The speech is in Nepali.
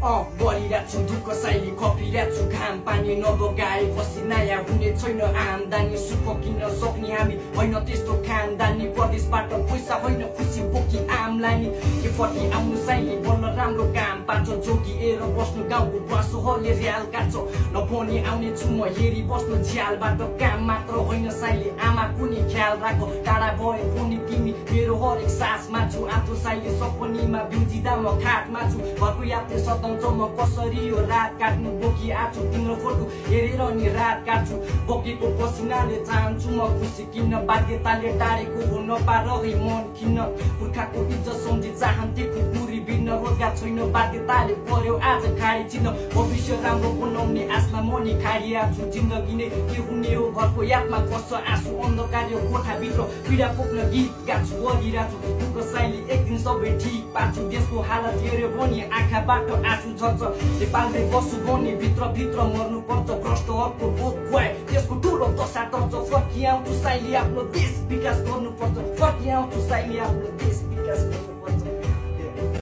गरिरहेको छु दुःख शैली खपिरहेको छु घाम पानी नबगाए पछि नयाँ हुने छैन आमदानी सुख किन्न सक्ने हामी होइन त्यस्तो खानदानी परदेशबाट पैसा होइन खुसी बोकी आमलानी एफर्टी आउनु साइली बल्ल राम्रो काम पाउँछ जोगिएर बस्नु गाउँको बाँसोहरूले र्याल काट्छ नभनी आउने छु म हेरी बस्नु झ्यालबाट काम मात्र होइन साइली आमा कुनै ख्याल राख टाढा भए पनि तिमी मेरो हरेक सासमा छु आँचो साइली सपनीमा बिउजिँदा म खाटमा छु घरको यादले सताउँछ म कसरी यो रात काट्नु बोकी आछु तिम्रो फोटो हेरेर नि रात काट्छु बोकेको पसिनाले चाहन्छु म खुसी किन्न बाध्यताले टाढेको हो नपारही मन किन्न पुर्खाको इज्जत सम्झी चाहन्थे खुकुरी बिन्न रोजगार छैन बाध्यताले पर्यो आज खाडी चिन्न भविष्य राम्रो बनाउने आशमा म नि खाडिरहेको छु जिन्दगी नै के हुने हो घरको यादमा कस आँसु अन्धकार यो कोठाभित्र पीडा पोख्न गीत गाछु गरिरहेको छु दुःख शैली एक दिन सबै ठिक पार्छु देशको हालत हेऱ्यो भने आँखाबाट आँसु झर्छ नेपालमै बस्छु भने भित्र मर्नु पर्छ भ्रष्टहरूको बोध खुवाए त्यसको ठुलो दशा टर्छ फर्किआउँछु साइली आफ्नो देश विकास गर्नुपर्छ फर्किआउँछु साइली आफ्नो देश विकास गर्नु